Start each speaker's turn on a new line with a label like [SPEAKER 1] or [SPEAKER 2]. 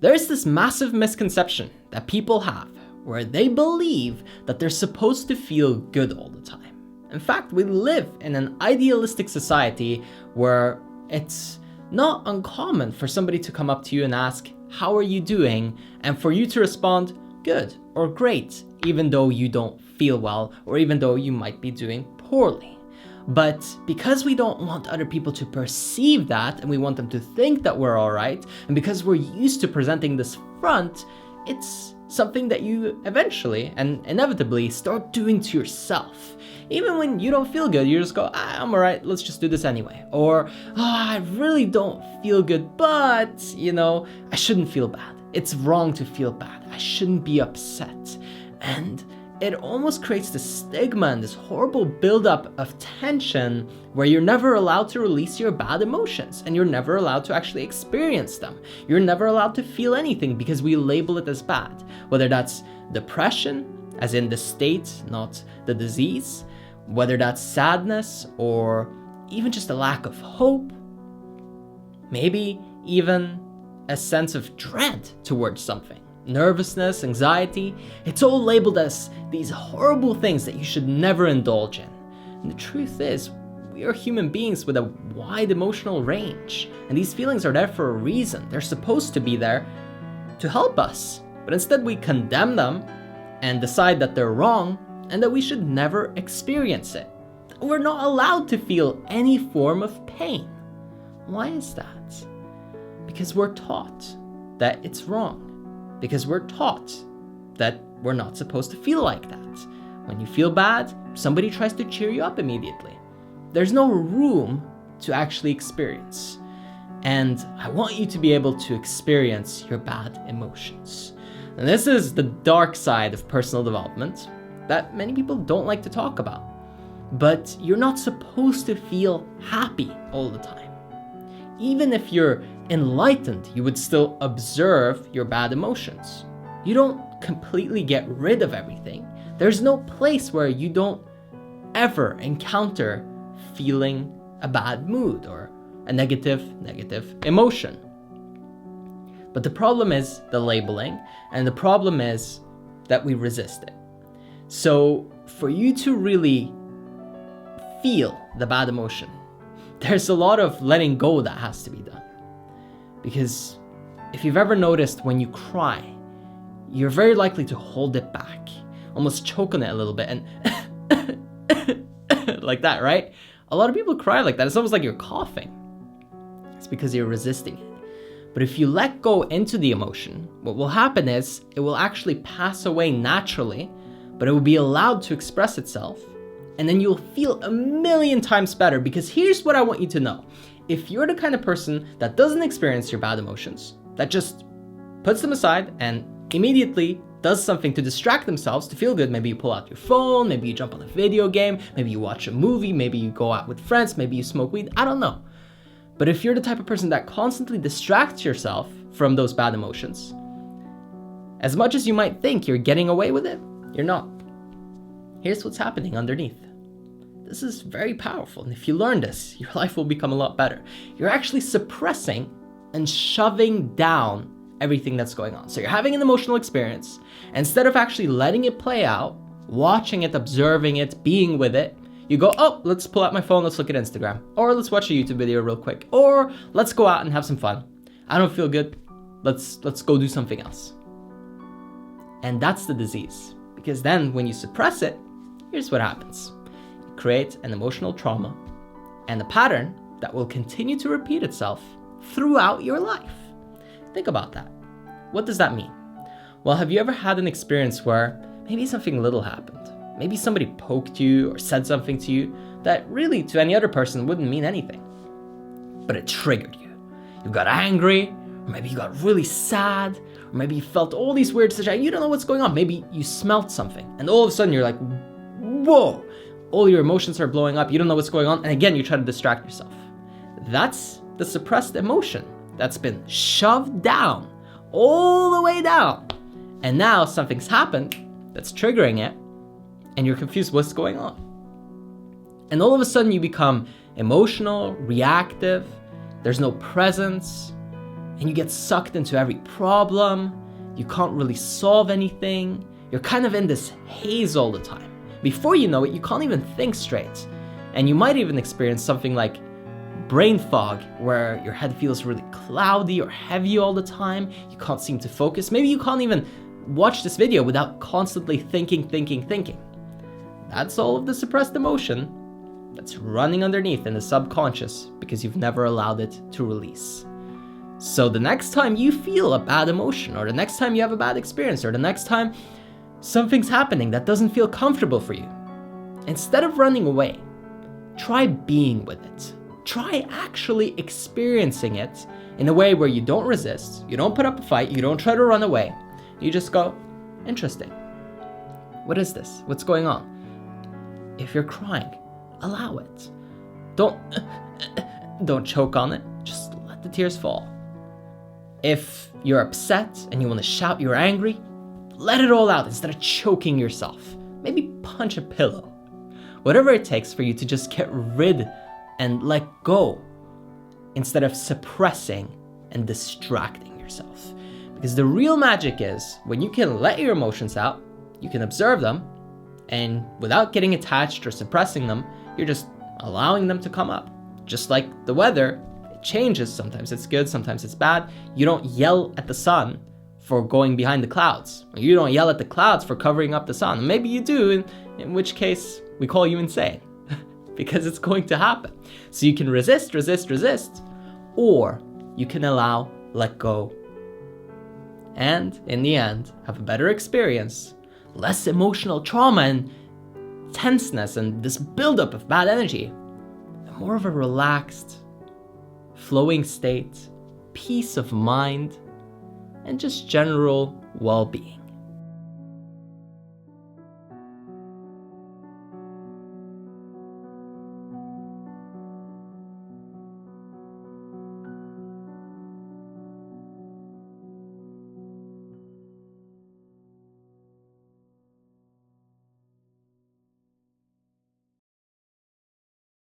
[SPEAKER 1] There's this massive misconception that people have where they believe that they're supposed to feel good all the time. In fact, we live in an idealistic society where it's not uncommon for somebody to come up to you and ask, "How are you doing?" and for you to respond, "Good" or "Great," even though you don't feel well or even though you might be doing poorly. But because we don't want other people to perceive that and we want them to think that we're all right, and because we're used to presenting this front, it's something that you eventually and inevitably start doing to yourself. Even when you don't feel good, you just go, "I'm all right, let's just do this anyway." Or, "I really don't feel good, but, I shouldn't feel bad. It's wrong to feel bad. I shouldn't be upset." And it almost creates this stigma and this horrible buildup of tension where you're never allowed to release your bad emotions and you're never allowed to actually experience them. You're never allowed to feel anything because we label it as bad. Whether that's depression, as in the state, not the disease, whether that's sadness or even just a lack of hope, maybe even a sense of dread towards something. Nervousness, anxiety, it's all labeled as these horrible things that you should never indulge in. And the truth is, we are human beings with a wide emotional range, and these feelings are there for a reason. They're supposed to be there to help us, but instead we condemn them and decide that they're wrong and that we should never experience it. We're not allowed to feel any form of pain. Why is that? Because we're taught that it's wrong. Because we're taught that we're not supposed to feel like that. When you feel bad, somebody tries to cheer you up immediately. There's no room to actually experience. And I want you to be able to experience your bad emotions. And this is the dark side of personal development that many people don't like to talk about. But you're not supposed to feel happy all the time. Even if you're enlightened, you would still observe your bad emotions. You don't completely get rid of everything. There's no place where you don't ever encounter feeling a bad mood or a negative emotion. But the problem is the labeling, and the problem is that we resist it. So for you to really feel the bad emotion, there's a lot of letting go that has to be done. Because if you've ever noticed when you cry, you're very likely to hold it back, almost choke on it a little bit and like that, right? A lot of people cry like that. It's almost like you're coughing. It's because you're resisting it. But if you let go into the emotion, what will happen is it will actually pass away naturally, but it will be allowed to express itself. And then you'll feel a million times better, because here's what I want you to know. If you're the kind of person that doesn't experience your bad emotions, that just puts them aside and immediately does something to distract themselves to feel good, maybe you pull out your phone, maybe you jump on a video game, maybe you watch a movie, maybe you go out with friends, maybe you smoke weed, I don't know. But if you're the type of person that constantly distracts yourself from those bad emotions, as much as you might think you're getting away with it, you're not. Here's what's happening underneath. This is very powerful, and if you learn this, your life will become a lot better. You're actually suppressing and shoving down everything that's going on. So you're having an emotional experience. Instead of actually letting it play out, watching it, observing it, being with it, you go, "Oh, let's pull out my phone, let's look at Instagram. Or let's watch a YouTube video real quick. Or let's go out and have some fun. I don't feel good. Let's go do something else." And that's the disease. Because then when you suppress it, here's what happens. You create an emotional trauma and a pattern that will continue to repeat itself throughout your life. Think about that. What does that mean? Well, have you ever had an experience where maybe something little happened? Maybe somebody poked you or said something to you that really to any other person wouldn't mean anything. But it triggered you. You got angry, or maybe you got really sad, or maybe you felt all these weird sensations. You don't know what's going on. Maybe you smelled something, and all of a sudden you're like, whoa, all your emotions are blowing up. You don't know what's going on. And again, you try to distract yourself. That's the suppressed emotion that's been shoved down, all the way down. And now something's happened that's triggering it, and you're confused what's going on. And all of a sudden you become emotional, reactive, there's no presence, and you get sucked into every problem. You can't really solve anything. You're kind of in this haze all the time. Before you know it, you can't even think straight. And you might even experience something like brain fog, where your head feels really cloudy or heavy all the time. You can't seem to focus. Maybe you can't even watch this video without constantly thinking. That's all of the suppressed emotion that's running underneath in the subconscious because you've never allowed it to release. So the next time you feel a bad emotion, or the next time you have a bad experience, or the next time something's happening that doesn't feel comfortable for you, instead of running away, try being with it. Try actually experiencing it in a way where you don't resist, you don't put up a fight, you don't try to run away. You just go, interesting. What is this? What's going on? If you're crying, allow it. Don't choke on it. Just let the tears fall. If you're upset and you want to shout you're angry, let it all out instead of choking yourself. Maybe punch a pillow. Whatever it takes for you to just get rid and let go instead of suppressing and distracting yourself. Because the real magic is when you can let your emotions out, you can observe them, and without getting attached or suppressing them, you're just allowing them to come up. Just like the weather, it changes. Sometimes it's good, sometimes it's bad. You don't yell at the sun for going behind the clouds. Or you don't yell at the clouds for covering up the sun. Maybe you do, in which case we call you insane because it's going to happen. So you can resist, or you can allow, let go, and in the end, have a better experience, less emotional trauma and tenseness and this buildup of bad energy, and more of a relaxed, flowing state, peace of mind, and just general well-being.